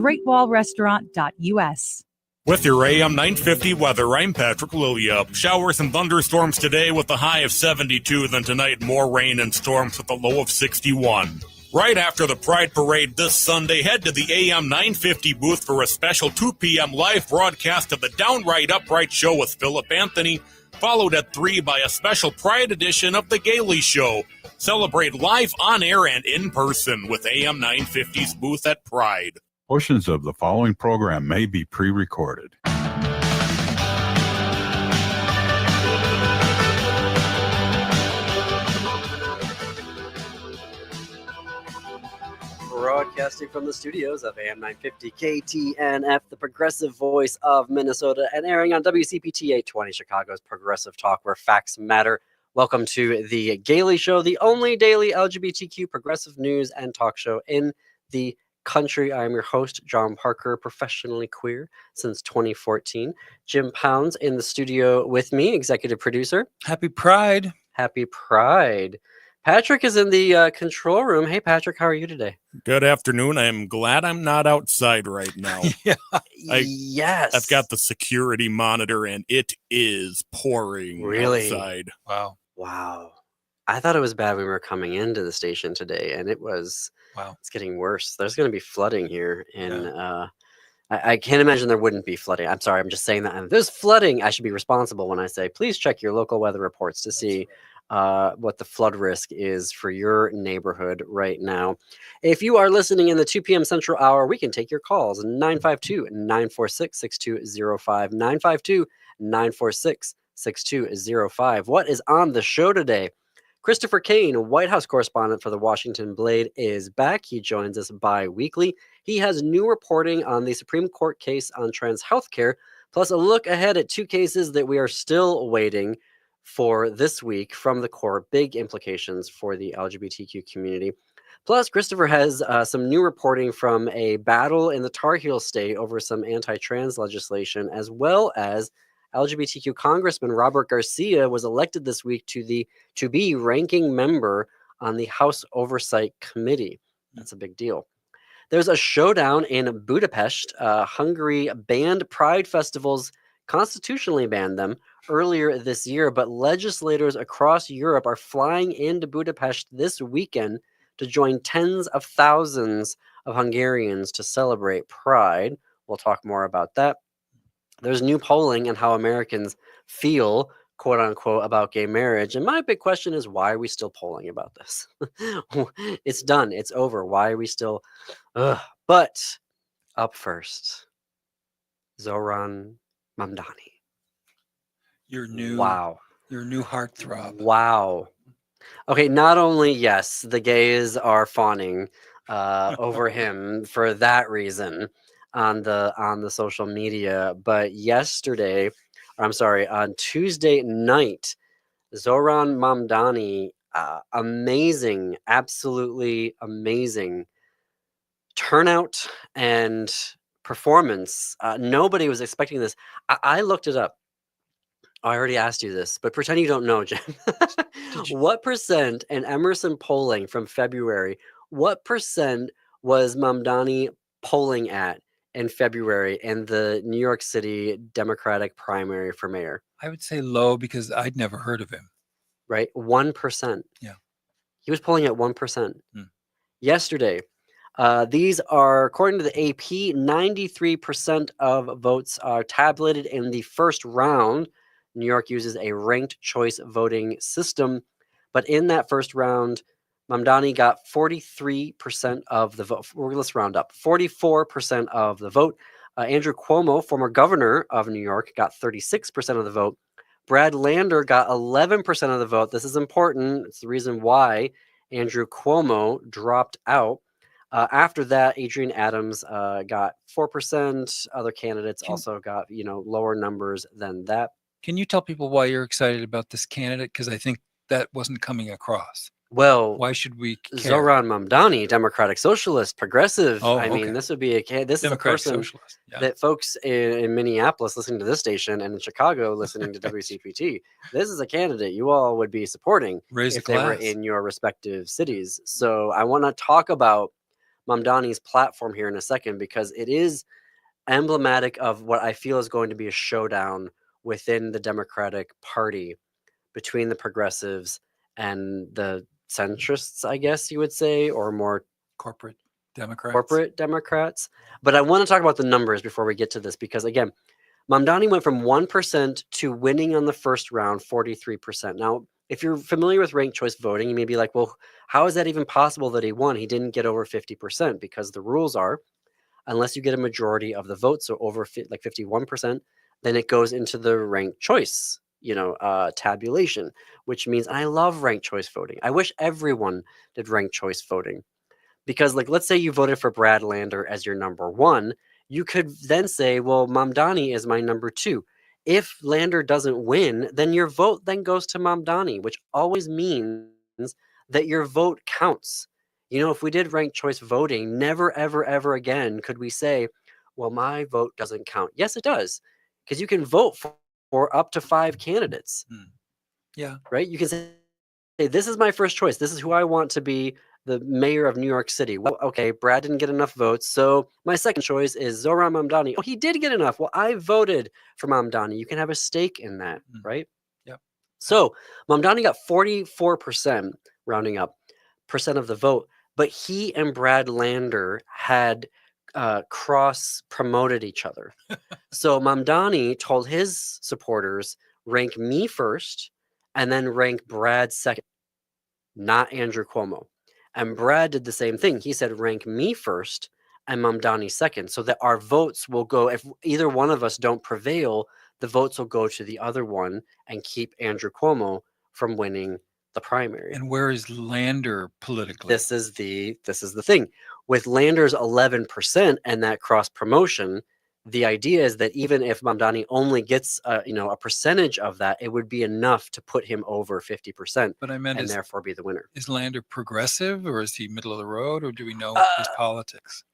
GreatWallRestaurant.us. With your AM 950 weather, I'm Patrick Lilia. Showers and thunderstorms today with a high of 72. Then tonight, more rain and storms with a low of 61. Right after the Pride Parade this Sunday, head to the AM 950 booth for a special 2 p.m. live broadcast of the Downright Upright Show with Philip Anthony, followed at 3 by a special Pride edition of the Gaily Show. Celebrate live on air and in person with AM 950's booth at Pride. Portions of the following program may be pre-recorded. Broadcasting from the studios of AM 950 KTNF, the progressive voice of Minnesota, and airing on WCPT 820, Chicago's progressive talk where facts matter. Welcome to the Gaily Show, the only daily LGBTQ progressive news and talk show in the country. I am your host, John Parker, professionally queer since 2014. Jim Pounds in the studio with me, executive producer. Happy Pride. Happy Pride. Patrick is in the control room. Hey, Patrick, how are you today? Good afternoon. I'm glad I'm not outside right now. Yes. I've got the security monitor, and it is pouring outside. Wow. I thought it was bad when we were coming into the station today, and it was... Wow. It's getting worse. There's going to be flooding here. And I can't imagine there wouldn't be flooding. I'm sorry. I'm just saying that. And if there's flooding, I should be responsible when I say, please check your local weather reports to see what the flood risk is for your neighborhood right now. If you are listening in the 2 p.m. Central Hour, we can take your calls. 952-946-6205. 952-946-6205. What is on the show today? Christopher Kane, White House correspondent for the Washington Blade, is back. He joins us bi-weekly. He has new reporting on the Supreme Court case on trans health care, plus a look ahead at 2 cases that we are still waiting for this week from the court. Big implications for the LGBTQ community. Plus, Christopher has some new reporting from a battle in the Tar Heel state over some anti-trans legislation, as well as LGBTQ Congressman Robert Garcia was elected this week to be ranking member on the House Oversight Committee. That's a big deal. There's a showdown in Budapest. Hungary banned pride festivals, constitutionally banned them earlier this year, but legislators across Europe are flying into Budapest this weekend to join tens of thousands of Hungarians to celebrate Pride. We'll talk more about that. There's new polling on how Americans feel, quote unquote, about gay marriage. And my big question is, why are we still polling about this? It's done. It's over. Why are we still? But up first, Zoran Mamdani. Your new heartthrob. Wow. Okay, not only, yes, the gays are fawning over him for that reason on the social media, but on Tuesday night, Zoran Mamdani, amazing, absolutely amazing turnout and performance. Nobody was expecting this. I looked it up. I already asked you this, but pretend you don't know, Jim. What percent in Emerson polling from February, what percent was Mamdani polling at in February in the New York City Democratic primary for mayor? I would say low because I'd never heard of him. Right? 1%. Yeah. He was polling at 1%. Yesterday, these are, according to the AP, 93% of votes are tabulated in the first round. New York uses a ranked choice voting system. But in that first round, Mamdani got 43% of the vote. Let's round up. 44% of the vote. Andrew Cuomo, former governor of New York, got 36% of the vote. Brad Lander got 11% of the vote. This is important. It's the reason why Andrew Cuomo dropped out. After that, Adrienne Adams got 4%. Other candidates also got, lower numbers than that. Can you tell people why you're excited about this candidate? Because I think that wasn't coming across. Well, why should we care? Zoran Mamdani, Democratic Socialist, progressive. Oh, this would be this Democratic is a person Socialist. Yeah. that folks in Minneapolis listening to this station and in Chicago listening to WCPT, this is a candidate you all would be supporting if they were in your respective cities. So I want to talk about Mamdani's platform here in a second, because it is emblematic of what I feel is going to be a showdown within the Democratic Party between the progressives and the centrists, I guess you would say, or more Corporate Democrats. corporate Democrats. But I want to talk about the numbers before we get to this, because again, Mamdani went from 1% to winning on the first round 43%. Now, if you're familiar with ranked choice voting, you may be like, well, how is that even possible that he won? He didn't get over 50%, because the rules are, unless you get a majority of the votes, so over like 51%, then it goes into the ranked choice, tabulation, which means, and I love ranked choice voting. I wish everyone did ranked choice voting, because like, let's say you voted for Brad Lander as your number one, you could then say, well, Mamdani is my number two. If Lander doesn't win, then your vote then goes to Mamdani, which always means that your vote counts. If we did ranked choice voting, never, ever, ever again could we say, well, my vote doesn't count. Yes, it does, because you can vote for up to 5 candidates. Yeah. Right? You can say, this is my first choice. This is who I want to be the mayor of New York City. Well, okay, Brad didn't get enough votes, so my second choice is Zohran Mamdani. Oh, he did get enough. Well, I voted for Mamdani. You can have a stake in that, right? Yep. So Mamdani got 44%, rounding up, percent of the vote, but he and Brad Lander had cross-promoted each other. So Mamdani told his supporters, rank me first, and then rank Brad second, not Andrew Cuomo. And Brad did the same thing. He said, rank me first and Mamdani second, so that our votes will go, if either one of us don't prevail, the votes will go to the other one and keep Andrew Cuomo from winning the primary. And where is Lander politically? This is the thing. With Lander's 11% and that cross promotion, the idea is that even if Mamdani only gets a percentage of that, it would be enough to put him over 50%, But I meant, and therefore be the winner. Is Lander progressive, or is he middle of the road, or do we know his politics?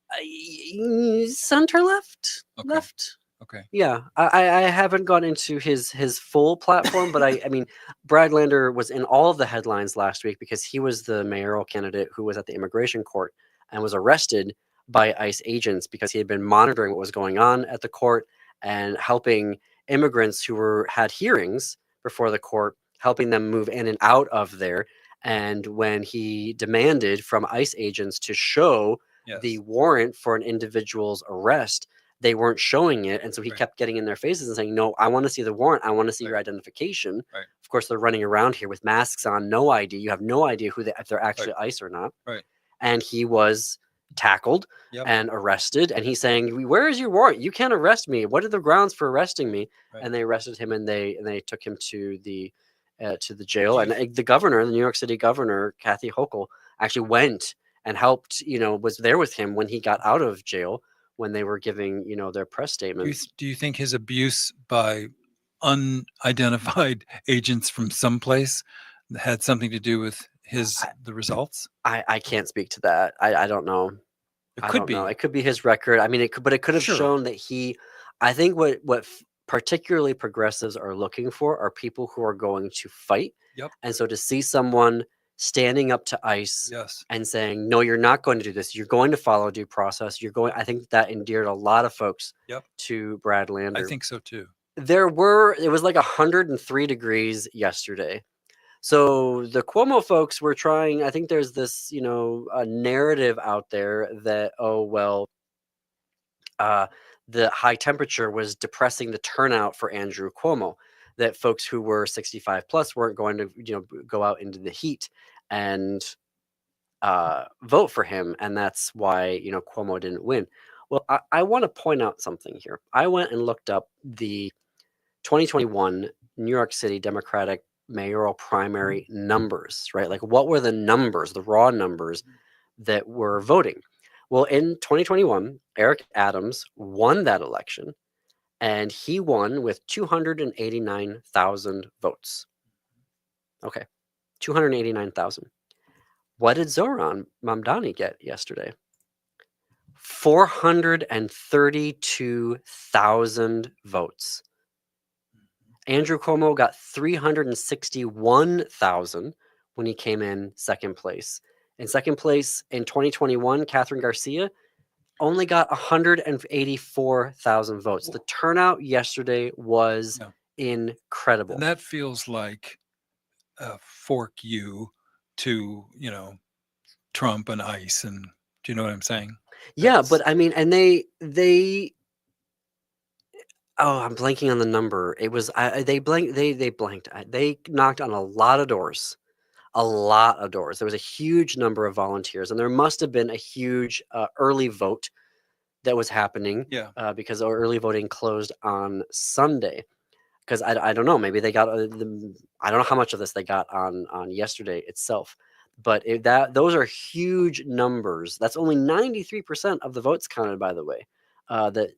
Center left. Okay. Left. Okay. Yeah, I haven't gone into his full platform, but I mean, Brad Lander was in all of the headlines last week because he was the mayoral candidate who was at the immigration court and was arrested by ICE agents because he had been monitoring what was going on at the court and helping immigrants who had hearings before the court, helping them move in and out of there. And when he demanded from ICE agents to show the warrant for an individual's arrest, they weren't showing it. And so he kept getting in their faces and saying, no, I want to see the warrant. I want to see your identification. Of course, they're running around here with masks on, no ID. You have no idea if they're actually ICE or not. And he was tackled and arrested. And he's saying, where is your warrant? You can't arrest me. What are the grounds for arresting me? And they arrested him and they took him to the jail. And the governor, the New York City governor, Kathy Hochul, actually went and helped, was there with him when he got out of jail, when they were giving, their press statements. Do you think his abuse by unidentified agents from someplace had something to do with the results? I can't speak to that. I don't know. It could be. It could be his record. I mean, it could have shown that I think what particularly progressives are looking for are people who are going to fight. And so to see someone standing up to ICE and saying, no, you're not going to do this. You're going to follow due process. I think that endeared a lot of folks to Brad Lander. I think so too. It was like 103 degrees yesterday. So the Cuomo folks were trying, I think there's this, a narrative out there that, the high temperature was depressing the turnout for Andrew Cuomo, that folks who were 65 plus weren't going to, go out into the heat and vote for him. And that's why, Cuomo didn't win. Well, I want to point out something here. I went and looked up the 2021 New York City Democratic mayoral primary numbers, right? Like, what were the numbers, the raw numbers that were voting? Well, in 2021, Eric Adams won that election, and he won with 289,000 votes. Okay, 289,000. What did Zohran Mamdani get yesterday? 432,000 votes. Andrew Cuomo got 361,000 when he came in second place. In second place in 2021, Catherine Garcia only got 184,000 votes. The turnout yesterday was incredible. And that feels like a fork you to, Trump and ICE. And do you know what I'm saying? Yeah, but I mean, and they oh, I'm blanking on the number. It was they blanked. They knocked on a lot of doors. A lot of doors. There was a huge number of volunteers, and there must have been a huge early vote that was happening. Yeah. Because early voting closed on Sunday. Because I don't know, maybe they got I don't know how much of this they got on yesterday itself, but those are huge numbers. That's only 93% of the votes counted, by the way. That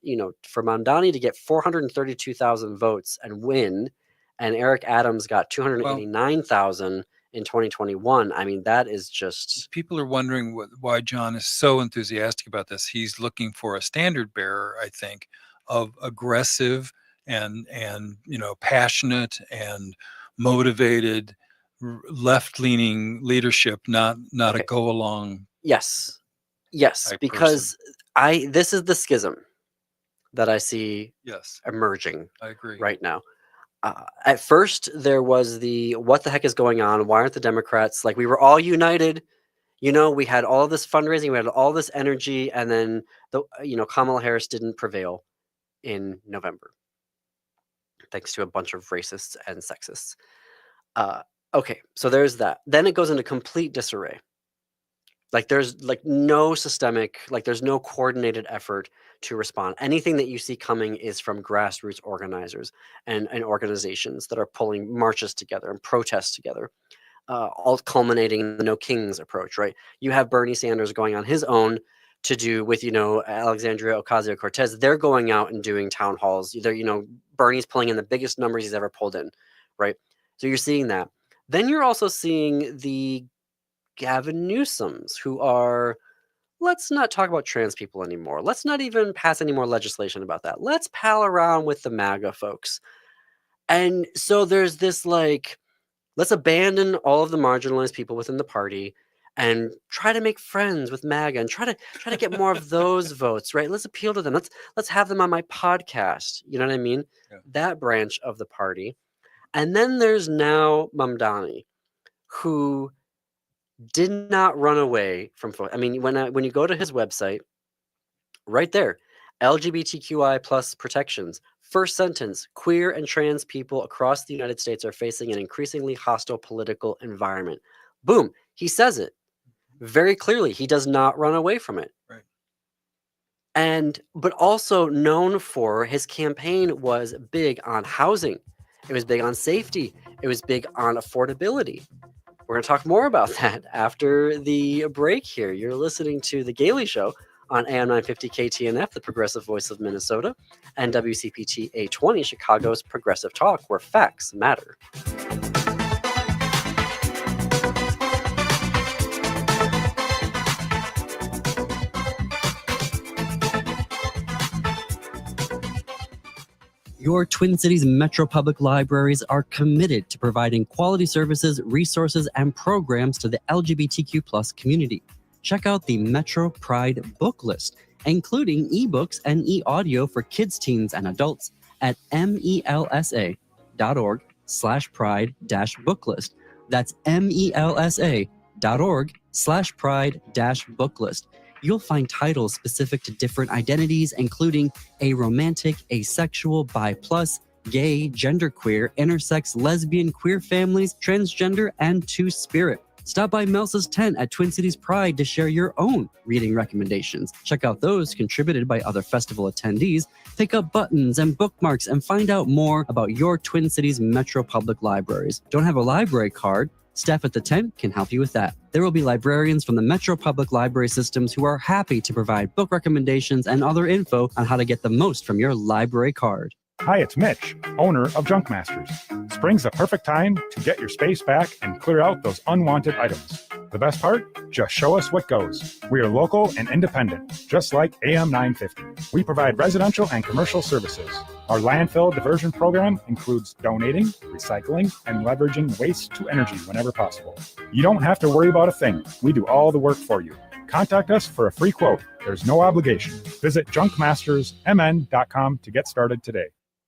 for Mamdani to get 432,000 votes and win, and Eric Adams got 289,000 in 2021. I mean, that is just. People are wondering why John is so enthusiastic about this. He's looking for a standard bearer, I think, of aggressive and passionate and motivated left-leaning leadership, not a go along. Yes, because this is the schism that I see emerging. I agree right now. At first, there was the what the heck is going on? Why aren't the Democrats like we were all united? We had all this fundraising, we had all this energy, and then Kamala Harris didn't prevail in November, thanks to a bunch of racists and sexists. Okay, so there's that. Then it goes into complete disarray. Like there's like no systemic, like there's no coordinated effort to respond. Anything that you see coming is from grassroots organizers and organizations that are pulling marches together and protests together, all culminating in the No Kings approach, right? You have Bernie Sanders going on his own to do with, Alexandria Ocasio-Cortez. They're going out and doing town halls. Bernie's pulling in the biggest numbers he's ever pulled in, right? So you're seeing that. Then you're also seeing the Gavin Newsoms, who are, let's not talk about trans people anymore. Let's not even pass any more legislation about that. Let's pal around with the MAGA folks. And so there's this let's abandon all of the marginalized people within the party and try to make friends with MAGA and try to get more of those votes, right? Let's appeal to them. Let's have them on my podcast. You know what I mean? Yeah. That branch of the party. And then there's now Mamdani, who did not run away from. I mean, when you go to his website, right there, LGBTQI plus protections. First sentence: queer and trans people across the United States are facing an increasingly hostile political environment. Boom. He says it very clearly. He does not run away from it. Right. But also known for his campaign was big on housing. It was big on safety. It was big on affordability. We're going to talk more about that after the break here. You're listening to The Gaily Show on AM 950 KTNF, the progressive voice of Minnesota, and WCPT 820, Chicago's progressive talk, where facts matter. Your Twin Cities Metro Public Libraries are committed to providing quality services, resources, and programs to the LGBTQ+ community. Check out the Metro Pride book list, including ebooks and e-audio for kids, teens, and adults at melsa.org/pride-booklist. That's melsa.org/pride-booklist. You'll find titles specific to different identities, including aromantic, asexual, bi+, gay, genderqueer, intersex, lesbian, queer families, transgender, and two-spirit. Stop by Melsa's tent at Twin Cities Pride to share your own reading recommendations. Check out those contributed by other festival attendees, pick up buttons and bookmarks, and find out more about your Twin Cities Metro Public Libraries. Don't have a library card? Staff at the tent can help you with that. There will be librarians from the Metro Public Library systems who are happy to provide book recommendations and other info on how to get the most from your library card. Hi, it's Mitch, owner of Junk Masters. Spring's the perfect time to get your space back and clear out those unwanted items. The best part? Just show us what goes. We are local and independent, just like AM 950. We provide residential and commercial services. Our landfill diversion program includes donating, recycling, and leveraging waste to energy whenever possible. You don't have to worry about a thing. We do all the work for you. Contact us for a free quote. There's no obligation. Visit junkmastersmn.com to get started today.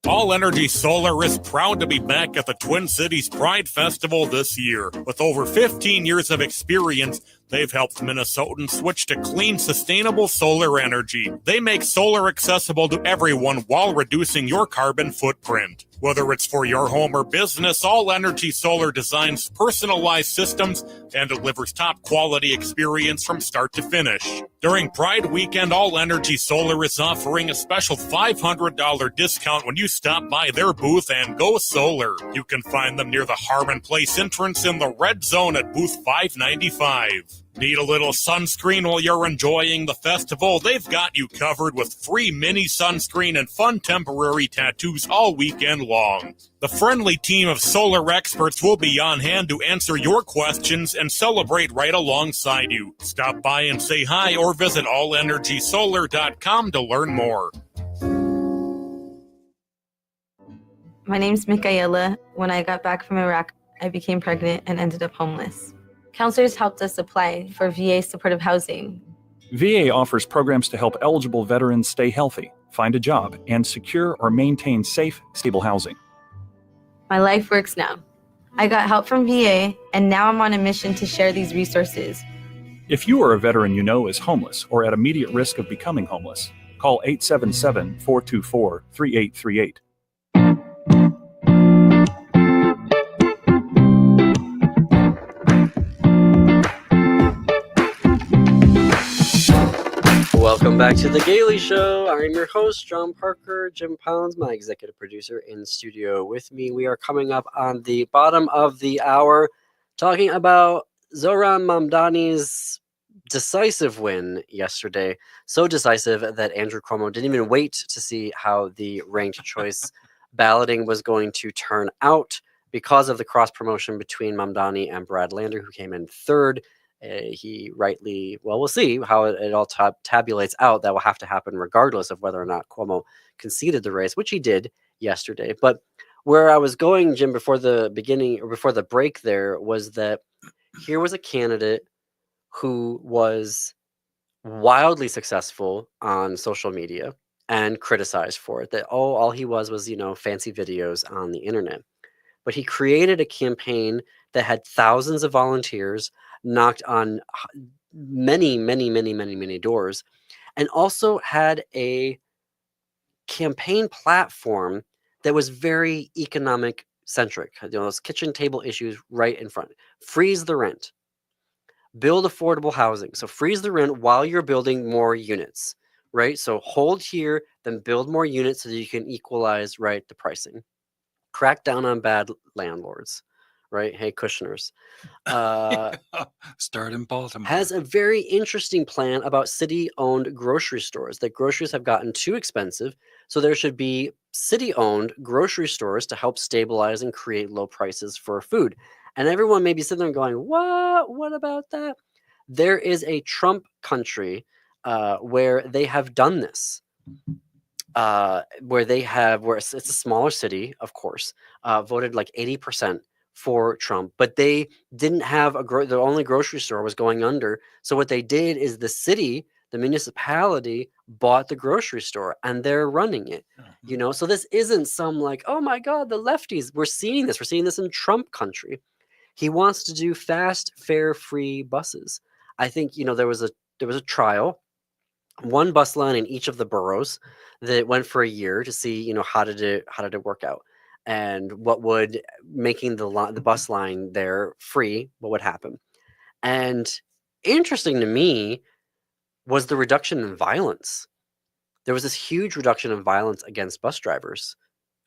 All Energy Solar is proud to be back at the Twin Cities Pride Festival this year. With over 15 years of experience, they've helped Minnesotans switch to clean, sustainable solar energy. They make solar accessible to everyone while reducing your carbon footprint. Whether it's for your home or business, All Energy Solar designs personalized systems and delivers top quality experience from start to finish. During Pride Weekend, All Energy Solar is offering a special $500 discount when you stop by their booth and go solar. You can find them near the Harmon Place entrance in the red zone at booth 595. Need a little sunscreen while you're enjoying the festival? They've got you covered with free mini sunscreen and fun temporary tattoos all weekend long. The friendly team of solar experts will be on hand to answer your questions and celebrate right alongside you. Stop by and say hi or visit allenergysolar.com to learn more. My name's Michaela. When I got back from Iraq, I became pregnant and ended up homeless. Counselors helped us apply for VA supportive housing. VA offers programs to help eligible veterans stay healthy, find a job, and secure or maintain safe, stable housing. My life works now. I got help from VA, and now I'm on a mission to share these resources. If you or a veteran you know is homeless or at immediate risk of becoming homeless, call 877-424-3838. Welcome back to the Gaily Show. I'm your host, John Parker. Jim Pounds, my executive producer, in studio with me. We are coming up on the bottom of the hour, talking about Zohran Mamdani's decisive win yesterday. So decisive that Andrew Cuomo didn't even wait to see how the ranked choice balloting was going to turn out because of the cross promotion between Mamdani and Brad Lander, who came in third. He rightly, well, we'll see how it all tabulates out. That will have to happen regardless of whether or not Cuomo conceded the race, which he did yesterday. But where I was going, Jim, before the beginning or before the break there, was that here was a candidate who was wildly successful on social media and criticized for it. That, all he was, fancy videos on the internet. But he created a campaign that had thousands of volunteers, knocked on many doors, and also had a campaign platform that was very economic centric. Those kitchen table issues right in front. Freeze the rent. Build affordable housing. So freeze the rent while you're building more units, right? So hold here, then build more units so that you can equalize, right, the pricing. Crack down on bad landlords, right? Hey, Kushner's. Start in Baltimore. Has a very interesting plan about city-owned grocery stores, that groceries have gotten too expensive, so there should be city-owned grocery stores to help stabilize and create low prices for food. And everyone may be sitting there going, what? What about that? There is a Trump country where they have done this. Where it's a smaller city, of course, voted like 80% for Trump, but they didn't have the only grocery store was going under. So what they did is the municipality bought the grocery store and they're running it. So this isn't some like, oh my God, the lefties. We're seeing this in Trump country. He wants to do fast, fare free buses. I think, there was a trial, one bus line in each of the boroughs that went for a year to see, how did it work out, and what would making the bus line there free, what would happen. And interesting to me was the reduction in violence. There was this huge reduction in violence against bus drivers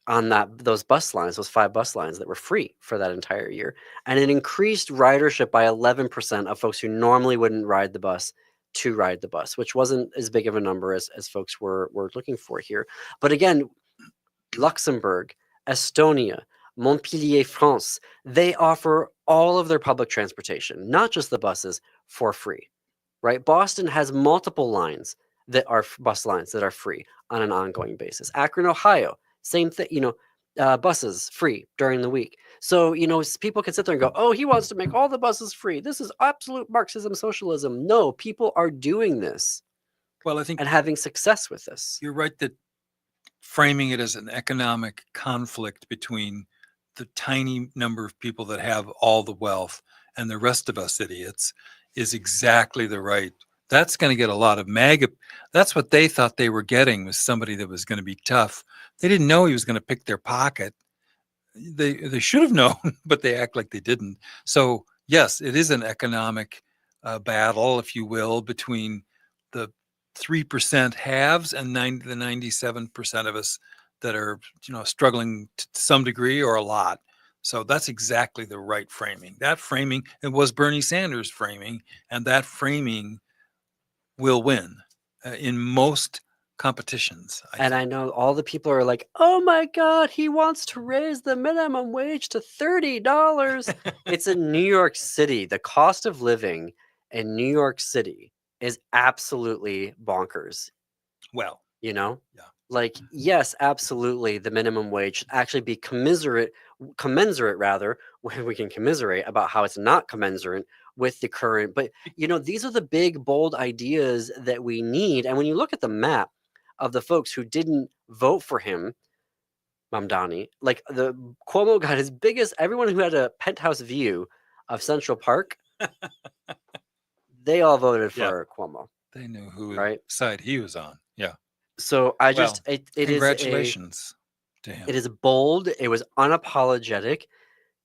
on those bus lines, those 5 bus lines that were free for that entire year. And it increased ridership by 11% of folks who normally wouldn't ride the bus to ride the bus, which wasn't as big of a number as folks were looking for here. But again, Luxembourg, Estonia, Montpellier, France, they offer all of their public transportation, not just the buses, for free, right? Boston has multiple lines that are bus lines that are free on an ongoing basis. Akron, Ohio, same thing, buses free during the week. So, people can sit there and go, oh, he wants to make all the buses free. This is absolute Marxism, socialism. No, people are doing this Well, I think and having success with this. you're right that framing it as an economic conflict between the tiny number of people that have all the wealth and the rest of us idiots is exactly the right. That's going to get a lot of MAGA. That's what they thought they were getting, was somebody that was going to be tough. They didn't know he was going to pick their pocket. They should have known, but they act like they didn't. So yes, it is an economic battle, if you will, between the 3% haves and the 97% of us that are, struggling to some degree or a lot. So that's exactly the right framing. That framing, it was Bernie Sanders' framing, and that framing will win in most competitions. I know all the people are like, oh my God, he wants to raise the minimum wage to $30. It's in New York City. The cost of living in New York City is absolutely bonkers. Well, Yeah. Like, Mm-hmm. yes, absolutely. The minimum wage should actually be commensurate rather, where we can commiserate about how it's not commensurate with the current. But, these are the big, bold ideas that we need. And when you look at the map of the folks who didn't vote for him, Mamdani, like the Cuomo got his biggest, everyone who had a penthouse view of Central Park, they all voted for Cuomo. They knew who right? side he was on. Yeah. So I just, it is Congratulations to him. it is bold. It was unapologetic.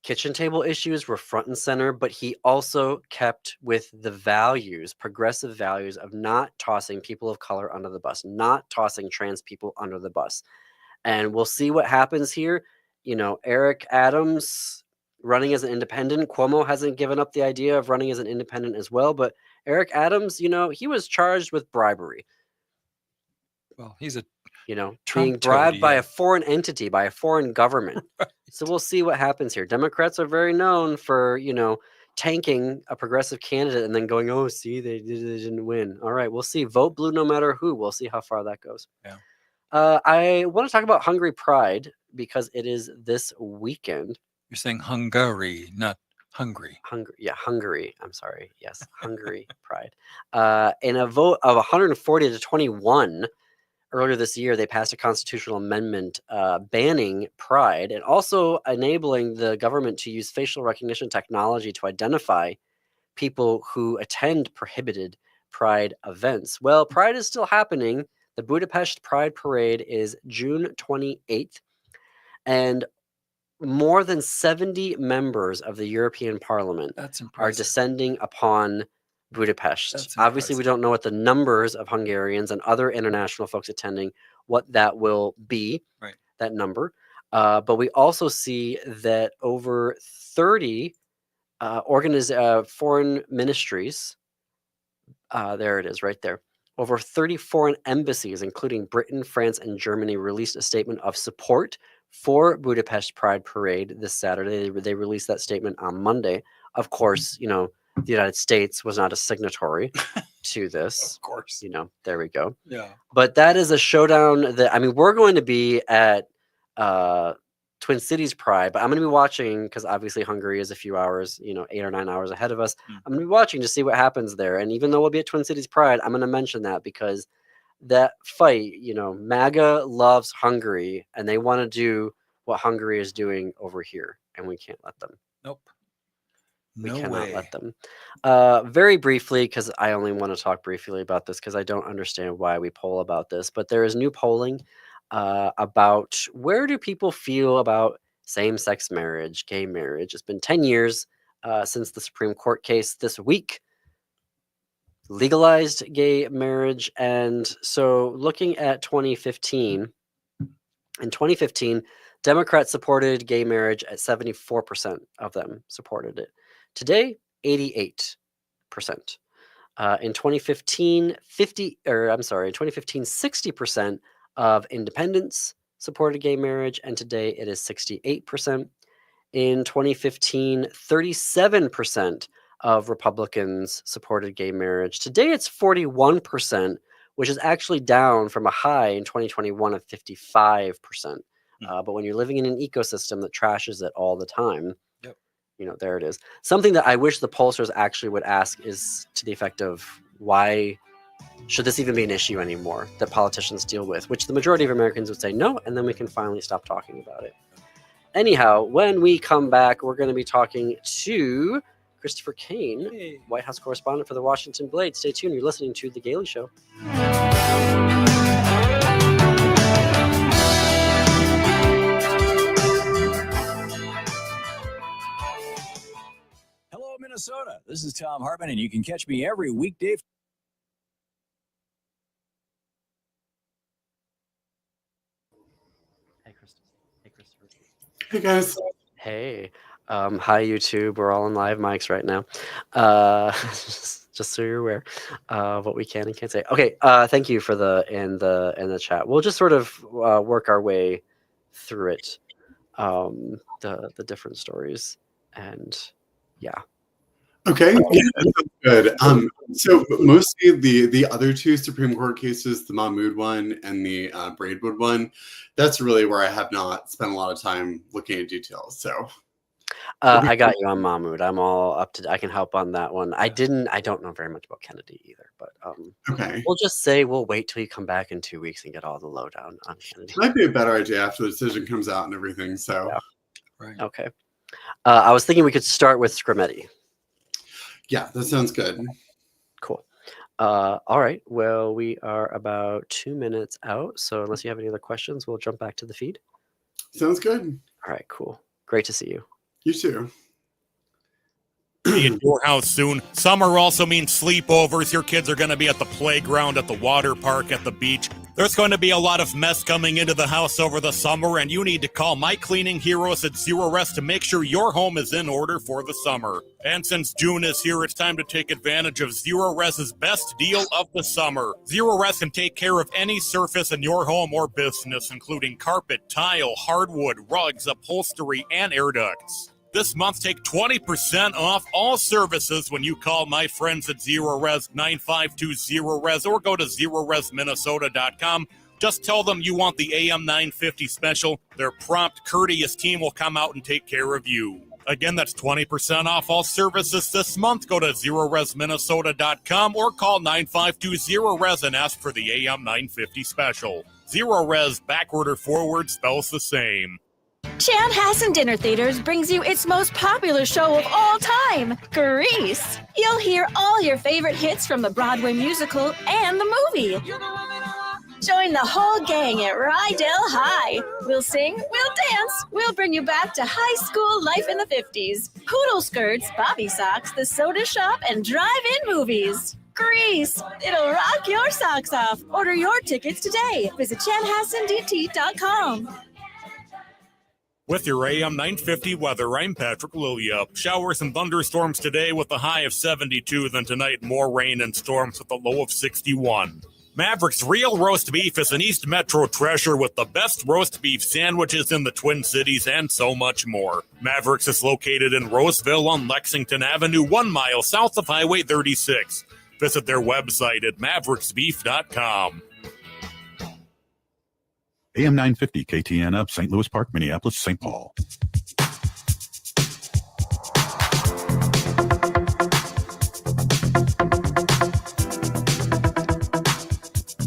Kitchen table issues were front and center, but he also kept with the values, progressive values of not tossing people of color under the bus, not tossing trans people under the bus. And we'll see what happens here. Eric Adams running as an independent. Cuomo hasn't given up the idea of running as an independent as well, but Eric Adams, he was charged with bribery. Well, he's a being bribed by a foreign entity, by a foreign government. Right. So we'll see what happens here. Democrats are very known for, tanking a progressive candidate and then going, oh, see, they didn't win. All right, we'll see. Vote blue no matter who. We'll see how far that goes. Yeah. I want to talk about Hungry Pride because it is this weekend. You're saying Hungary, not Hungary. Hungary. I'm sorry. Yes, Hungary Pride. In a vote of 140 to 21, earlier this year, they passed a constitutional amendment banning Pride and also enabling the government to use facial recognition technology to identify people who attend prohibited Pride events. Well, Pride is still happening. The Budapest Pride Parade is June 28th, and more than 70 members of the European Parliament are descending upon Budapest. Obviously, we don't know what the numbers of Hungarians and other international folks attending, what that will be, right, that number. But we also see that over 30 foreign ministries, there it is right there, over 30 foreign embassies, including Britain, France, and Germany, released a statement of support for Budapest Pride Parade this Saturday. They released that statement on Monday. Of course, the United States was not a signatory to this. Of course. There we go. Yeah. But that is a showdown that, we're going to be at Twin Cities Pride, but I'm going to be watching because obviously Hungary is a few hours, 8 or 9 hours ahead of us. I'm going to be watching to see what happens there. And even though we'll be at Twin Cities Pride, I'm going to mention that because that fight, MAGA loves Hungary and they want to do what Hungary is doing over here. And we can't let them. Nope. We cannot let them. Very briefly, because I only want to talk briefly about this because I don't understand why we poll about this, but there is new polling about where do people feel about same-sex marriage, gay marriage. It's been 10 years since the Supreme Court case this week legalized gay marriage. And so looking at 2015, in 2015, Democrats supported gay marriage at 74% of them supported it. Today, 88%. In 2015, 60% of independents supported gay marriage, and today it is 68%. In 2015, 37% of Republicans supported gay marriage. Today it's 41%, which is actually down from a high in 2021 of 55%. But when you're living in an ecosystem that trashes it all the time, there it is. Something that I wish the pollsters actually would ask is to the effect of, why should this even be an issue anymore that politicians deal with? Which the majority of Americans would say no, and then we can finally stop talking about it. Anyhow, when we come back, we're going to be talking to Christopher Kane, White House correspondent for the Washington Blade. Stay tuned. You're listening to The Gaily Show. Hello, Minnesota. This is Tom Hartman, and you can catch me every weekday. Hey, Christopher. Hey, guys. Hey. Hi, YouTube. We're all on live mics right now. Just so you're aware of what we can and can't say. Okay. Thank you for in the chat. We'll just sort of work our way through it, the different stories, and yeah. Okay, yeah, that sounds good. So mostly the other two Supreme Court cases, the Mahmoud one and the Braidwood one, that's really where I have not spent a lot of time looking at details. So I got you on Mahmoud. I'm all up to. I can help on that one. I don't know very much about Kennedy either, but okay, we'll just say we'll wait till you come back in 2 weeks and get all the lowdown on Kennedy. Might be a better idea after the decision comes out and everything. So yeah. Right. Okay. I was thinking we could start with Scrimeti. Yeah, that sounds good. Cool. All right. Well, we are about 2 minutes out. So unless you have any other questions, we'll jump back to the feed. Sounds good. All right. Cool. Great to see you. You too. Be at your house soon. Summer also means sleepovers. Your kids are going to be at the playground, at the water park, at the beach. There's going to be a lot of mess coming into the house over the summer, and you need to call my cleaning heroes at Zero Rest to make sure your home is in order for the summer. And since June is here, it's time to take advantage of Zero Rest's best deal of the summer. Zero Rest can take care of any surface in your home or business, including carpet, tile, hardwood, rugs, upholstery, and air ducts. This month, take 20% off all services when you call my friends at Zero Res 9520 Res or go to ZeroResMinnesota.com. Just tell them you want the AM 950 special. Their prompt, courteous team will come out and take care of you. Again, that's 20% off all services this month. Go to ZeroResMinnesota.com or call 9520 Res and ask for the AM 950 special. Zero Res, backward or forward, spells the same. Chanhassen Dinner Theaters brings you its most popular show of all time, Grease. You'll hear all your favorite hits from the Broadway musical and the movie. Join the whole gang at Rydell High. We'll sing, we'll dance, we'll bring you back to high school life in the 50s. Poodle skirts, bobby socks, the soda shop, and drive-in movies. Grease. It'll rock your socks off. Order your tickets today. Visit chanhassendt.com. With your AM 950 weather, I'm Patrick Lilia. Showers and thunderstorms today with a high of 72. Then tonight, more rain and storms with a low of 61. Maverick's Real Roast Beef is an East Metro treasure with the best roast beef sandwiches in the Twin Cities and so much more. Maverick's is located in Roseville on Lexington Avenue, 1 mile south of Highway 36. Visit their website at mavericksbeef.com. AM 950 KTN up, St. Louis Park, Minneapolis, St. Paul.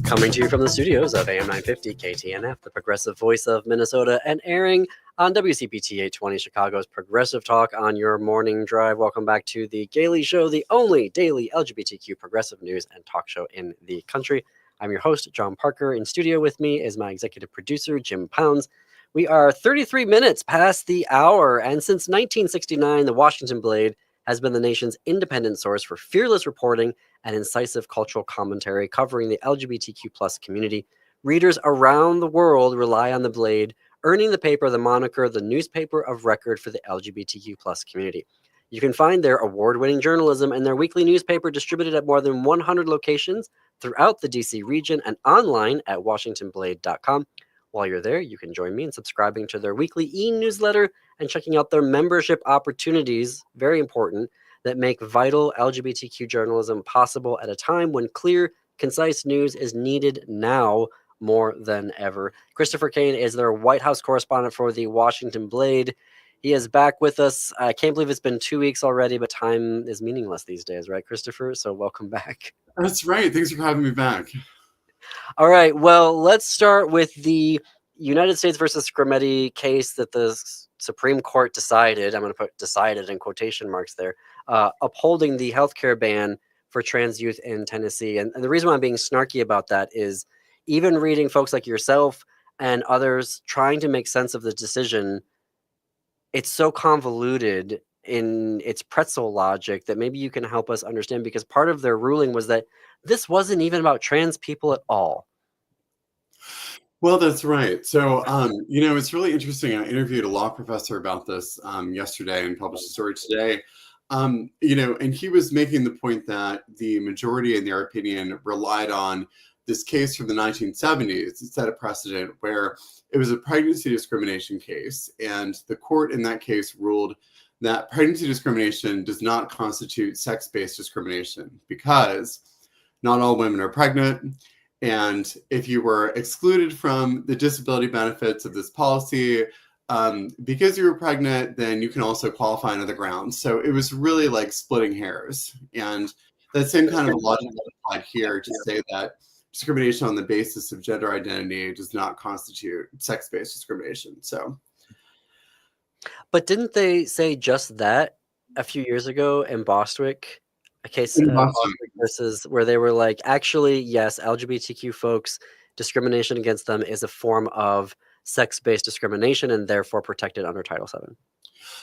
Coming to you from the studios of AM 950 KTNF, the progressive voice of Minnesota, and airing on WCPT 820 Chicago's Progressive Talk on your morning drive. Welcome back to the Gaily Show, the only daily LGBTQ progressive news and talk show in the country. I'm your host, John Parker. In studio with me is my executive producer, Jim Pounds. We are 33 minutes past the hour, and since 1969, the Washington Blade has been the nation's independent source for fearless reporting and incisive cultural commentary covering the LGBTQ+ community. Readers around the world rely on the Blade, earning the paper the moniker the newspaper of record for the LGBTQ+ community. You can find their award-winning journalism and their weekly newspaper distributed at more than 100 locations throughout the DC region and online at WashingtonBlade.com. While you're there, you can join me in subscribing to their weekly e-newsletter and checking out their membership opportunities, very important, that make vital LGBTQ journalism possible at a time when clear, concise news is needed now more than ever. Christopher Kane is their White House correspondent for the Washington Blade. He is back with us. I can't believe it's been 2 weeks already, but time is meaningless these days, right, Christopher? So welcome back. That's right. Thanks for having me back. All right. Well, let's start with the United States versus Scrimetti case that the Supreme Court decided. I'm going to put decided in quotation marks there, upholding the healthcare ban for trans youth in Tennessee. And the reason why I'm being snarky about that is even reading folks like yourself and others trying to make sense of the decision, it's so convoluted in its pretzel logic that maybe you can help us understand, because part of their ruling was that this wasn't even about trans people at all. Well, that's right. So, it's really interesting. I interviewed a law professor about this yesterday and published a story today. And he was making the point that the majority, in their opinion, relied on this case from the 1970s. It set a precedent where it was a pregnancy discrimination case, and the court in that case ruled that pregnancy discrimination does not constitute sex-based discrimination because not all women are pregnant. And if you were excluded from the disability benefits of this policy because you were pregnant, then you can also qualify on other grounds. So it was really like splitting hairs. And that same kind of logic applied here to say that discrimination on the basis of gender identity does not constitute sex-based discrimination. So, but didn't they say just that a few years ago in Bostwick? A case versus where they were like, actually, yes, LGBTQ folks, discrimination against them is a form of sex-based discrimination and therefore protected under Title VII.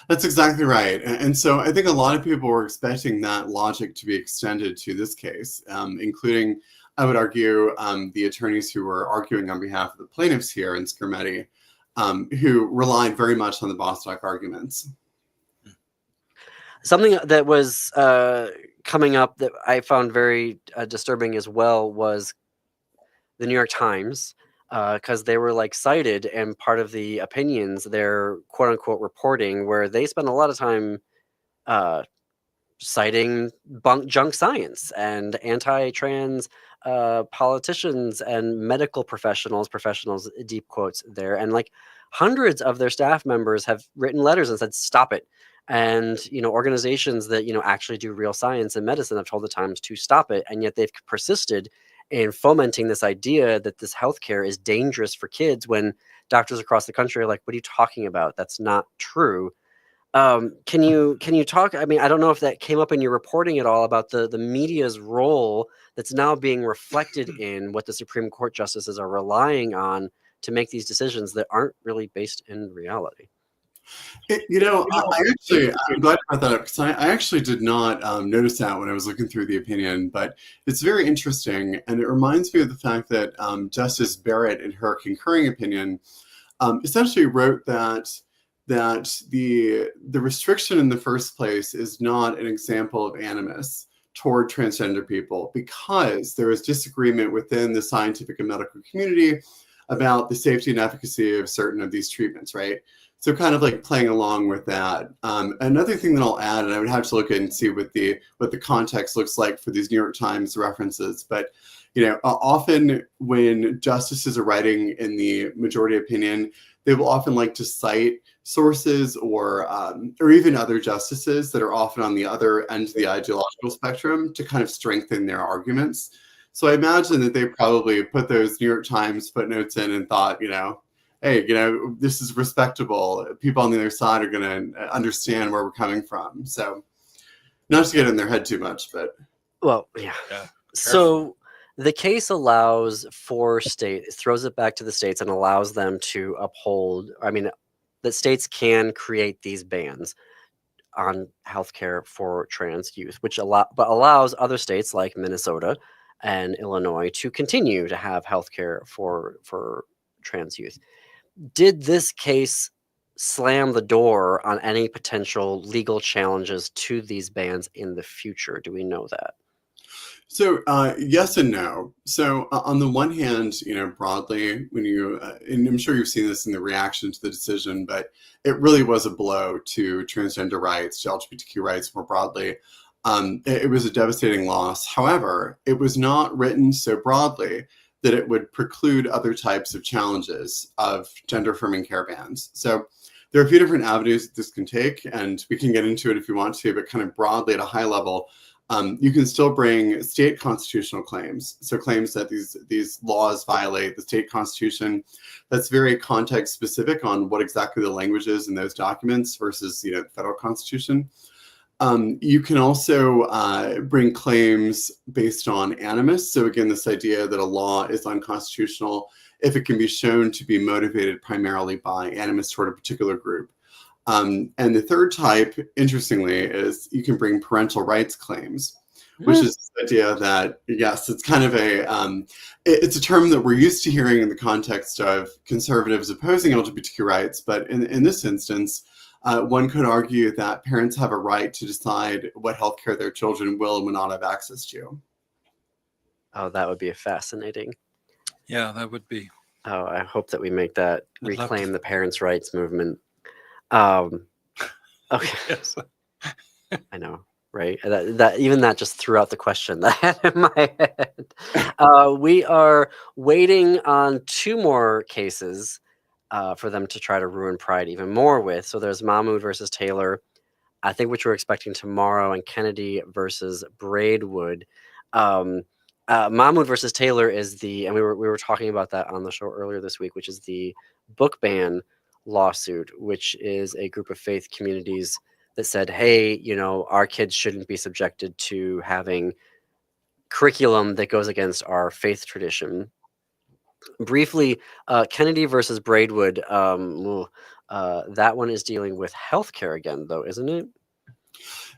That's exactly right. And so I think a lot of people were expecting that logic to be extended to this case, including, I would argue, the attorneys who were arguing on behalf of the plaintiffs here in Scrimetti, who relied very much on the Bostock arguments. Something that was coming up that I found very disturbing as well was the New York Times, because they were like cited, and part of the opinions, their quote unquote reporting, where they spend a lot of time citing junk science and anti-trans politicians and medical professionals, deep quotes there. And like hundreds of their staff members have written letters and said, stop it. And, organizations that, actually do real science and medicine have told the Times to stop it. And yet they've persisted in fomenting this idea that this healthcare is dangerous for kids when doctors across the country are like, what are you talking about? That's not true. Can you talk? I mean, I don't know if that came up in your reporting at all about the media's role that's now being reflected in what the Supreme Court justices are relying on to make these decisions that aren't really based in reality. I'm glad you brought that up, because I actually did not notice that when I was looking through the opinion, but it's very interesting, and it reminds me of the fact that Justice Barrett, in her concurring opinion, essentially wrote that the restriction in the first place is not an example of animus toward transgender people, because there is disagreement within the scientific and medical community about the safety and efficacy of certain of these treatments, right? So kind of like playing along with that. Another thing that I'll add, and I would have to look and see what the context looks like for these New York Times references, but often when justices are writing in the majority opinion, they will often like to cite sources or even other justices that are often on the other end of the ideological spectrum to kind of strengthen their arguments. So I imagine that they probably put those New York Times footnotes in and thought, hey, this is respectable. People on the other side are going to understand where we're coming from. So not to get in their head too much, but. Well, yeah. So the case allows for states, throws it back to the states and allows them to uphold, that states can create these bans on healthcare for trans youth, but allows other states like Minnesota and Illinois to continue to have healthcare for trans youth. Did this case slam the door on any potential legal challenges to these bans in the future? Do we know that? So yes and no. So on the one hand, broadly, when and I'm sure you've seen this in the reaction to the decision, but it really was a blow to transgender rights, to LGBTQ rights more broadly. It was a devastating loss. However, it was not written so broadly that it would preclude other types of challenges of gender affirming care bans. So there are a few different avenues that this can take, and we can get into it if you want to, but kind of broadly at a high level, you can still bring state constitutional claims. So claims that these laws violate the state constitution. That's very context specific on what exactly the language is in those documents versus the federal constitution. You can also bring claims based on animus. So again, this idea that a law is unconstitutional if it can be shown to be motivated primarily by animus toward a particular group. And the third type, interestingly, is you can bring parental rights claims, which is the idea that, yes, it's kind of it's a term that we're used to hearing in the context of conservatives opposing LGBTQ rights. But in this instance, one could argue that parents have a right to decide what healthcare their children will and will not have access to. Oh, that would be fascinating. Yeah, that would be. Oh, I hope that we make that I'd love reclaim to- the parents' rights movement. Okay. Yes. I know, right? That even that just threw out the question that I had in my head. We are waiting on 2 more cases for them to try to ruin Pride even more with. So there's Mahmoud versus Taylor, I think, which we're expecting tomorrow, and Kennedy versus Braidwood. Mahmoud versus Taylor is and we were talking about that on the show earlier this week, which is the book ban lawsuit, which is a group of faith communities that said, hey, our kids shouldn't be subjected to having curriculum that goes against our faith tradition. Briefly, Kennedy versus Braidwood, that one is dealing with healthcare again, though, isn't it?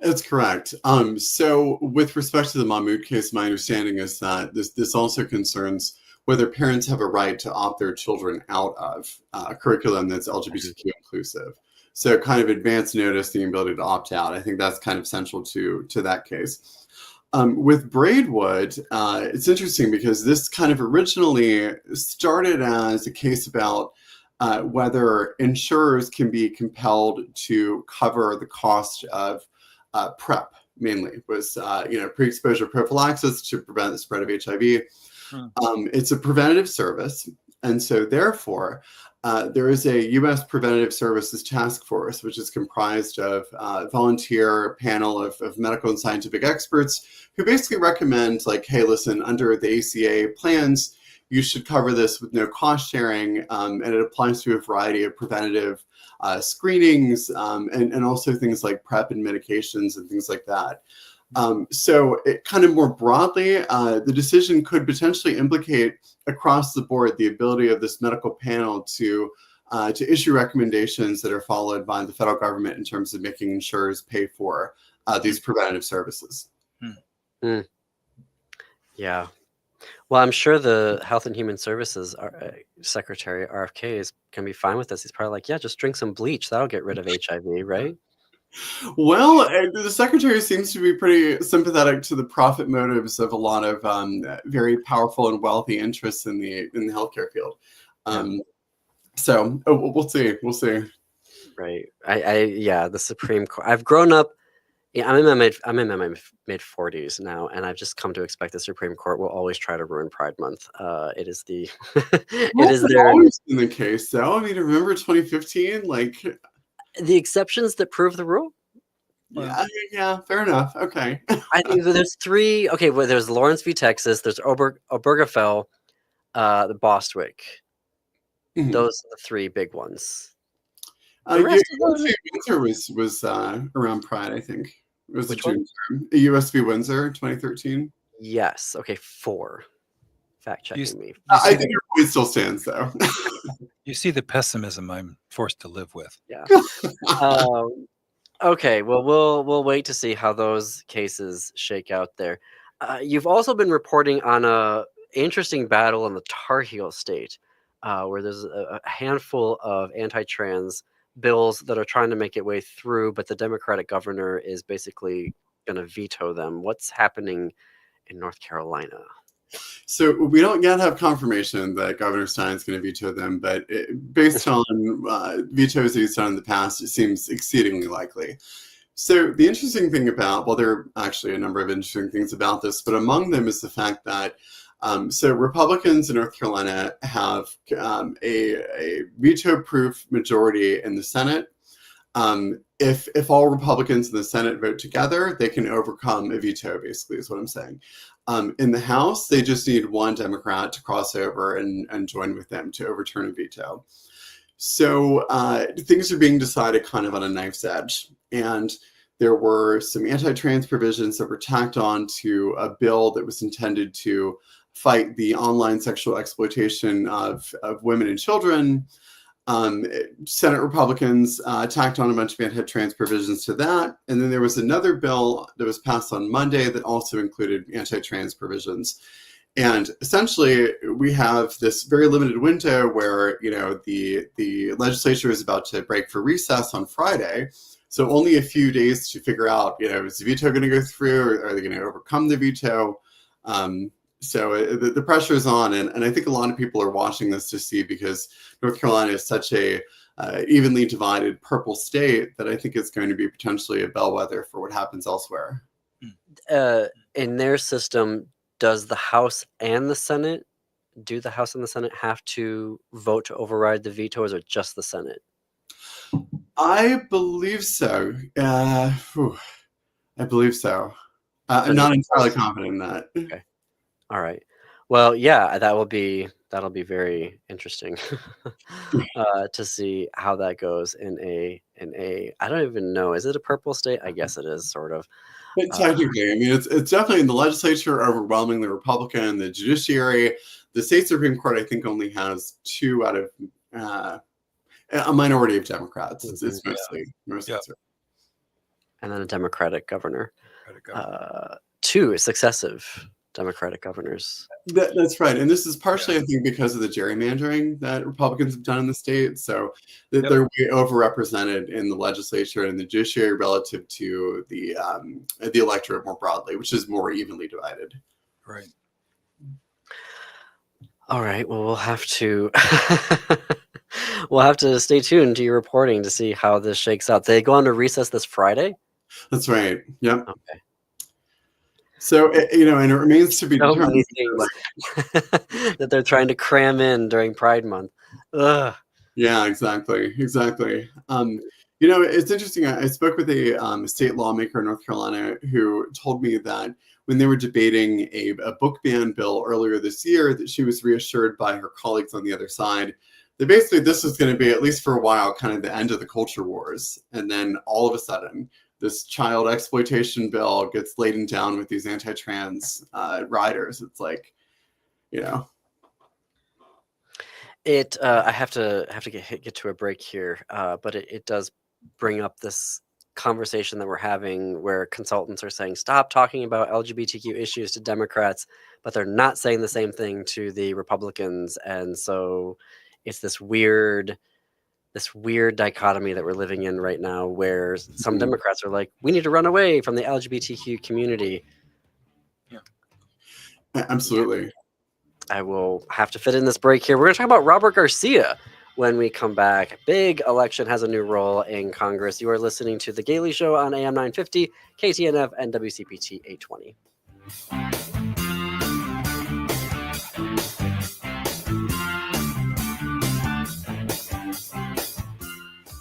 That's correct. So with respect to the Mahmoud case, my understanding is that this also concerns whether parents have a right to opt their children out of a curriculum that's LGBTQ inclusive. So kind of advance notice, the ability to opt out. I think that's kind of central to that case. With Braidwood, it's interesting because this kind of originally started as a case about whether insurers can be compelled to cover the cost of PrEP, mainly, was pre-exposure prophylaxis to prevent the spread of HIV. It's a preventative service, and so therefore there is a U.S. Preventative Services Task Force, which is comprised of a volunteer panel of medical and scientific experts who basically recommend, like, hey, listen, under the ACA plans, you should cover this with no cost sharing, and it applies to a variety of preventative screenings and also things like PrEP and medications and things like that. So it kind of more broadly, the decision could potentially implicate across the board the ability of this medical panel to issue recommendations that are followed by the federal government in terms of making insurers pay for these preventative services. Yeah. Well, I'm sure the Health and Human Services Secretary, RFK, is going to be fine with this. He's probably like, yeah, just drink some bleach. That'll get rid of HIV, right? Well, the secretary seems to be pretty sympathetic to the profit motives of a lot of very powerful and wealthy interests in the healthcare field. So we'll see. We'll see. Right. The Supreme Court. I've grown up. Yeah, I'm in my mid 40s now, and I've just come to expect the Supreme Court will always try to ruin Pride Month. It is the always been the case, though. I mean, remember 2015? Like the exceptions that prove the rule. Yeah, fair enough. Okay. I think there's 3. Okay, well, there's Lawrence v. Texas. There's Obergefell, the Bostwick. Mhm. Those are the 3 big ones. Windsor was around Pride, I think. It was Which the June term. US v. Windsor, 2013. Yes. Okay, 4. Fact checking me. I think your point still stands, though. You see the pessimism I'm forced to live with. Yeah. Okay. Well, we'll wait to see how those cases shake out there. You've also been reporting on a interesting battle in the Tar Heel state, where there's a handful of anti-trans bills that are trying to make it way through, but the Democratic governor is basically going to veto them. What's happening in North Carolina? So we don't yet have confirmation that Governor Stein's going to veto them, but based on vetoes that he's done in the past, it seems exceedingly likely. So the interesting thing about, well, there are actually a number of interesting things about this, but among them is the fact that so Republicans in North Carolina have a veto-proof majority in the Senate. If all Republicans in the Senate vote together, they can overcome a veto, basically, is what I'm saying. In the House, they just need one Democrat to cross over and join with them to overturn a veto. So things are being decided kind of on a knife's edge. And there were some anti-trans provisions that were tacked on to a bill that was intended to fight the online sexual exploitation of women and children. Senate Republicans tacked on a bunch of anti-trans provisions to that. And then there was another bill that was passed on Monday that also included anti-trans provisions. And essentially, we have this very limited window where, the legislature is about to break for recess on Friday. So only a few days to figure out, is the veto going to go through, or are they going to overcome the veto? So the pressure is on, and I think a lot of people are watching this to see, because North Carolina is such a evenly divided purple state that I think it's going to be potentially a bellwether for what happens elsewhere. In their system, does the House and the Senate, have to vote to override the veto, or is it just the Senate? I believe so. I believe so. I'm not entirely confident in that. Okay. All right. Well, yeah, that'll be very interesting to see how that goes in a I don't even know. Is it a purple state? I guess it is, sort of. But technically, I mean, it's definitely in the legislature, overwhelmingly Republican. The judiciary, the state Supreme Court, I think only has 2 out of a minority of Democrats. It's mostly. And then a Democratic governor. 2 successive Democratic governors. That's right. And this is partially, I think, because of the gerrymandering that Republicans have done in the state. So they're way overrepresented in the legislature and the judiciary relative to the electorate more broadly, which is more evenly divided. Right. All right. Well, we'll have to stay tuned to your reporting to see how this shakes out. They go on to recess this Friday? That's right. Yep. Okay. So, and it remains to be determined that they're trying to cram in during Pride Month. Ugh. Yeah, exactly. It's interesting. I spoke with a state lawmaker in North Carolina who told me that when they were debating a book ban bill earlier this year, that she was reassured by her colleagues on the other side that basically this was going to be, at least for a while, kind of the end of the culture wars. And then all of a sudden, this child exploitation bill gets laden down with these anti-trans riders. It's like, It. I have to get to a break here, but it does bring up this conversation that we're having, where consultants are saying stop talking about LGBTQ issues to Democrats, but they're not saying the same thing to the Republicans, and so it's this weird dichotomy that we're living in right now, where some Democrats are like, we need to run away from the LGBTQ community. Yeah, absolutely. I will have to fit in this break here. We're going to talk about Robert Garcia when we come back. Big election has a new role in Congress. You are listening to The Gaily Show on AM 950, KTNF, and WCPT 820.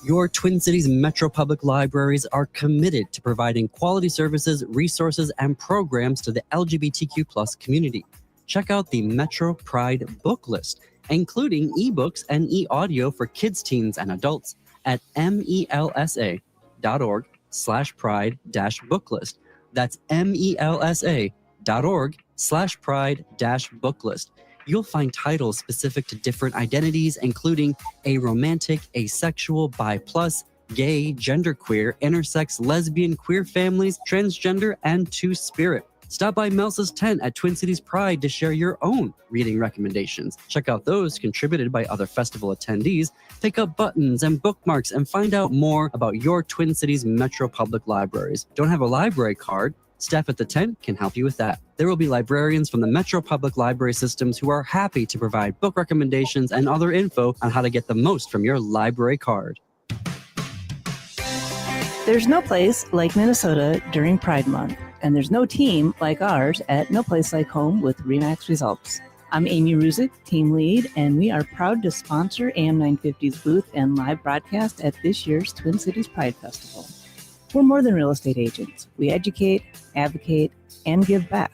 Your Twin Cities Metro Public Libraries are committed to providing quality services, resources, and programs to the LGBTQ+ community. Check out the Metro Pride book list, including ebooks and e-audio for kids, teens, and adults at melsa.org/pride-booklist. That's melsa.org/pride-booklist. You'll find titles specific to different identities, including aromantic, asexual, bi+, gay, genderqueer, intersex, lesbian, queer families, transgender, and two-spirit. Stop by Melsa's tent at Twin Cities Pride to share your own reading recommendations. Check out those contributed by other festival attendees. Pick up buttons and bookmarks and find out more about your Twin Cities Metro Public Libraries. Don't have a library card? Staff at the tent can help you with that. There will be librarians from the Metro Public Library systems who are happy to provide book recommendations and other info on how to get the most from your library card. There's no place like Minnesota during Pride Month, and there's no team like ours at No Place Like Home with RE/MAX Results. I'm Amy Ruzick, team lead, and we are proud to sponsor AM 950's booth and live broadcast at this year's Twin Cities Pride Festival. We're more than real estate agents. We educate, advocate, and give back.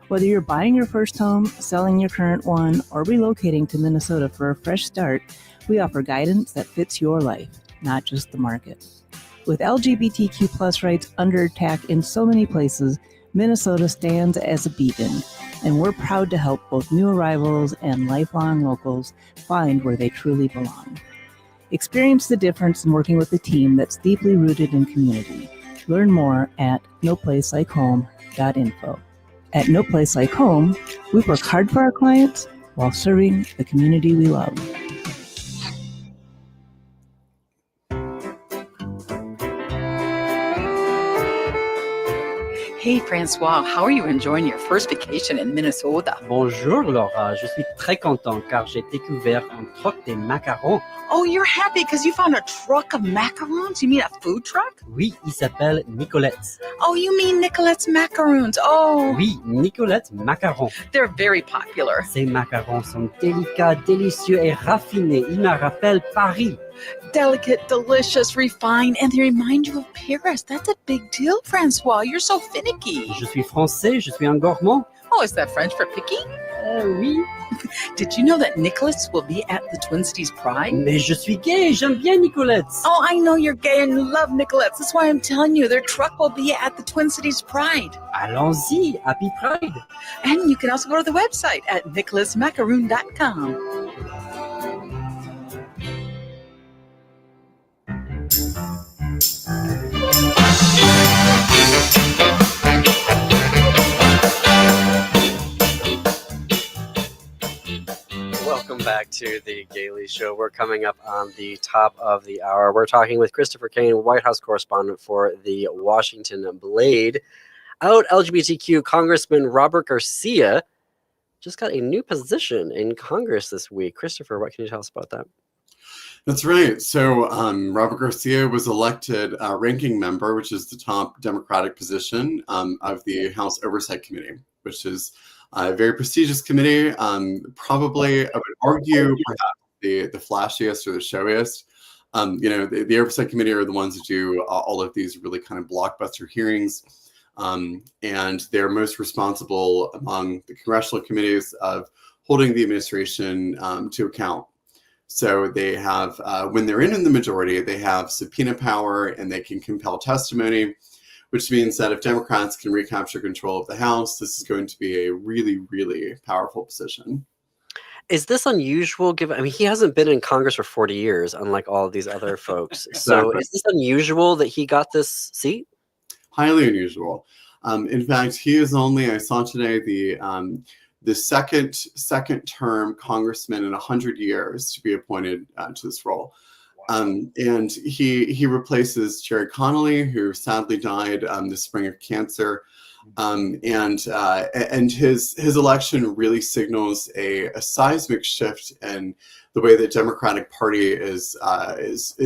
Whether you're buying your first home, selling your current one, or relocating to Minnesota for a fresh start, we offer guidance that fits your life, not just the market. With LGBTQ plus rights under attack in so many places, Minnesota stands as a beacon, and we're proud to help both new arrivals and lifelong locals find where they truly belong. Experience the difference in working with a team that's deeply rooted in community. Learn more at noplacelikeHome.info. At No Place Like Home, we work hard for our clients while serving the community we love. Hey Francois, how are you enjoying your first vacation in Minnesota? Bonjour Laura, je suis très content car j'ai découvert un truc des macarons. Oh, you're happy because you found a truck of macarons? You mean a food truck? Oui, il s'appelle Nicolette's. Oh, you mean Nicolette's macaroons. Oh. Oui, Nicolette's macarons. They're very popular. Ces macarons sont délicats, délicieux et raffinés. Ils me rappellent Paris. Delicate, delicious, refined, and they remind you of Paris. That's a big deal, Francois. You're so finicky. Je suis français, je suis un gourmand. Oh, is that French for picky? Oui. Did you know that Nicolette's will be at the Twin Cities Pride? Mais je suis gay, j'aime bien Nicolette's. Oh, I know you're gay and you love Nicolette's. That's why I'm telling you, their truck will be at the Twin Cities Pride. Allons-y, happy Pride. And you can also go to the website at nicolettsmacaroon.com. Welcome back to the Gaily Show. We're coming up on the top of the hour. We're talking with Christopher Kane, White House correspondent for the Washington Blade. Out LGBTQ Congressman Robert Garcia just got a new position in Congress this week. Christopher, what can you tell us about that? That's right. So Robert Garcia was elected ranking member, which is the top Democratic position of the House Oversight Committee, which is a very prestigious committee. Probably, I would argue, perhaps the flashiest or the showiest. The Oversight Committee are the ones that do all of these really kind of blockbuster hearings. And they're most responsible among the congressional committees of holding the administration to account. So they have, when they're in the majority, they have subpoena power and they can compel testimony, which means that if Democrats can recapture control of the House, this is going to be a really, really powerful position. Is this unusual? He hasn't been in Congress for 40 years, unlike all of these other folks. So is this unusual that he got this seat? Highly unusual. In fact, he is only, I saw today, the second term congressman in 100 years to be appointed to this role. And he replaces Jerry Connolly, who sadly died this spring of cancer. And his election really signals a seismic shift in the way the Democratic Party is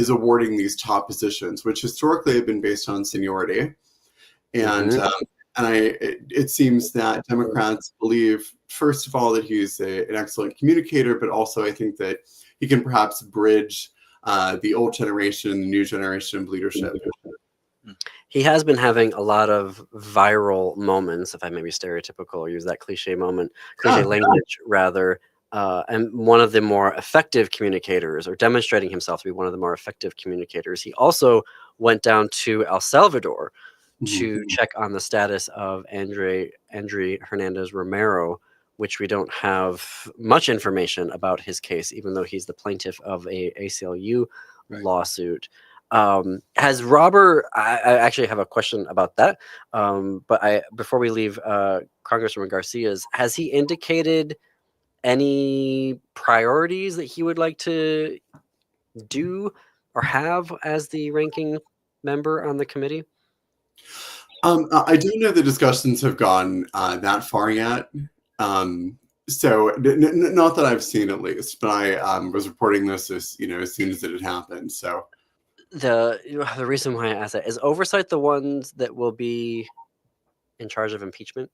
awarding these top positions, which historically have been based on seniority. And it seems that Democrats believe, first of all, that he's an excellent communicator, but also I think that he can perhaps bridge the old generation and the new generation of leadership. He has been having a lot of viral moments, if I may be stereotypical or use that cliche language rather. And one of the more effective communicators, or demonstrating himself to be one of the more effective communicators. He also went down to El Salvador to check on the status of Andre Hernandez Romero, which we don't have much information about his case, even though he's the plaintiff of a ACLU lawsuit. Has Robert, I actually have a question about that, but before we leave Congressman Garcia's, has he indicated any priorities that he would like to do or have as the ranking member on the committee? I don't know the discussions have gone that far yet. So not that I've seen at least, but I was reporting this as soon as it had happened. So The reason why I asked that is oversight the ones that will be in charge of impeachment.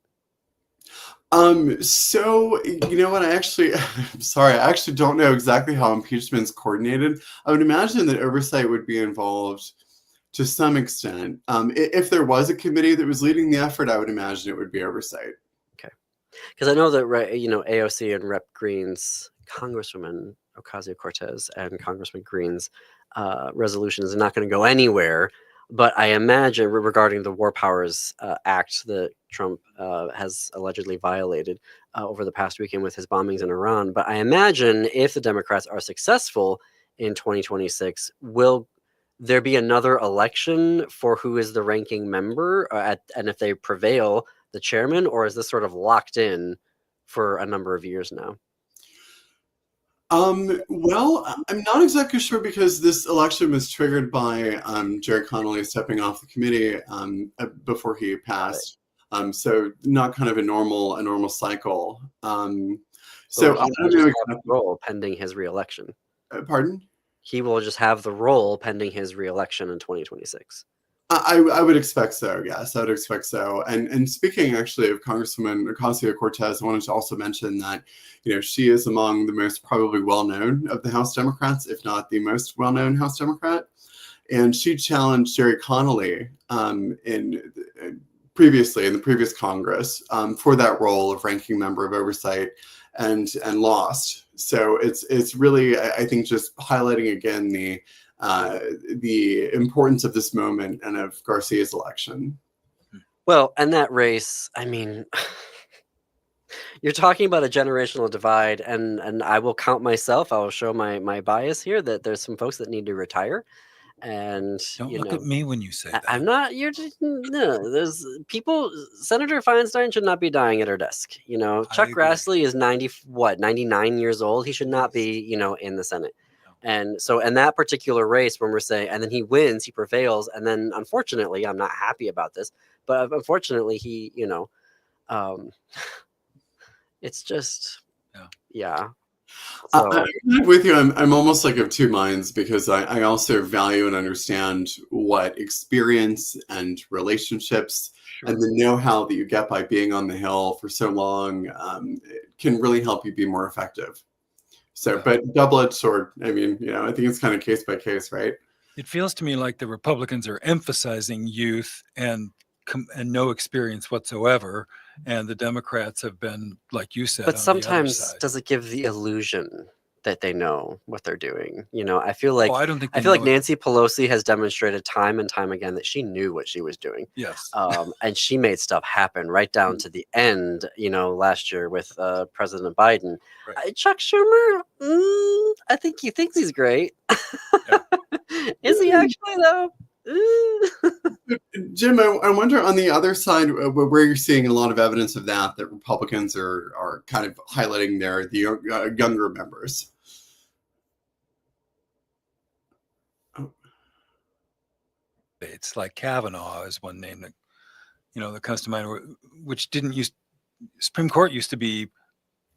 So you know what? I'm sorry, I actually don't know exactly how impeachment's coordinated. I would imagine that oversight would be involved to some extent. If there was a committee that was leading the effort, I would imagine it would be oversight. Okay, because I know that AOC and Rep. Green's Congresswoman Ocasio-Cortez and Congressman Green's resolution is not going to go anywhere. But I imagine regarding the War Powers Act that Trump has allegedly violated over the past weekend with his bombings in Iran. But I imagine if the Democrats are successful in 2026, will there be another election for who is the ranking member? And if they prevail, the chairman, or is this sort of locked in for a number of years now? Well, I'm not exactly sure because this election was triggered by Jerry Connolly stepping off the committee before he passed. So not kind of a normal cycle. So he will just have the role pending his reelection. Pardon? He will just have the role pending his reelection in 2026. I would expect so. Yes, I would expect so. And speaking actually of Congresswoman Ocasio-Cortez, I wanted to also mention that she is among the most probably well-known of the House Democrats, if not the most well-known House Democrat. And she challenged Jerry Connolly previously in the previous Congress for that role of ranking member of oversight, and lost. So it's really, I think, just highlighting again the importance of this moment and of Garcia's election. Well, and that race, I mean, you're talking about a generational divide, and I will count myself. I will show my bias here that there's some folks that need to retire. And don't look at me when you say that. I'm not. You're just no. There's people. Senator Feinstein should not be dying at her desk. Chuck Grassley is 99 years old. He should not be in the Senate. And so in that particular race, when we're saying, and then he wins, he prevails, and then unfortunately, I'm not happy about this, but unfortunately, he, it's just, yeah. So, I'm with you. I'm almost like of two minds because I also value and understand what experience and relationships and the know-how that you get by being on the Hill for so long can really help you be more effective. So, but double-edged sword. I mean, I think it's kind of case by case, right? It feels to me like the Republicans are emphasizing youth and no experience whatsoever, and the Democrats have been, like you said, but on sometimes the other side. Does it give the illusion that they know what they're doing? I feel like I don't think I feel like Nancy Pelosi has demonstrated time and time again that she knew what she was doing. Yes. And she made stuff happen right down to the end, last year with President Biden. Right. Chuck Schumer, I think he thinks he's great. Is he actually, though? Jim, I wonder on the other side where you're seeing a lot of evidence of that Republicans are kind of highlighting the younger members. It's like Kavanaugh is one name that that comes to mind, which Supreme Court used to be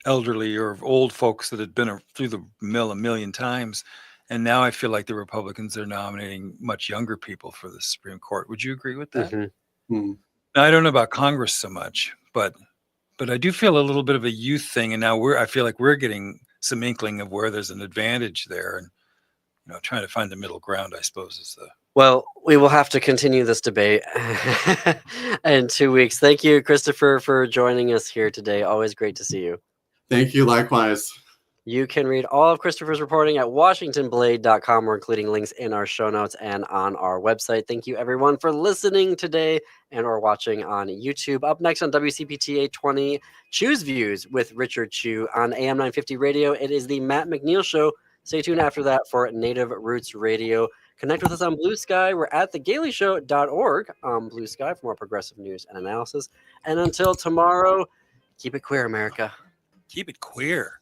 elderly or old folks that had been through the mill a million times. And now I feel like the Republicans are nominating much younger people for the Supreme Court. Would you agree with that? Mm-hmm. Now, I don't know about Congress so much, but I do feel a little bit of a youth thing. And now I feel like we're getting some inkling of where there's an advantage there. And, trying to find the middle ground, I suppose, is the... Well, we will have to continue this debate in 2 weeks. Thank you, Christopher, for joining us here today. Always great to see you. Thank you. Likewise. You can read all of Christopher's reporting at WashingtonBlade.com. We're including links in our show notes and on our website. Thank you, everyone, for listening today and or watching on YouTube. Up next on WCPT 820, Choose Views with Richard Chu on AM 950 Radio. It is the Matt McNeil Show. Stay tuned after that for Native Roots Radio. Connect with us on Blue Sky. We're at thegaileyshow.org on Blue Sky for more progressive news and analysis. And until tomorrow, keep it queer, America. Keep it queer.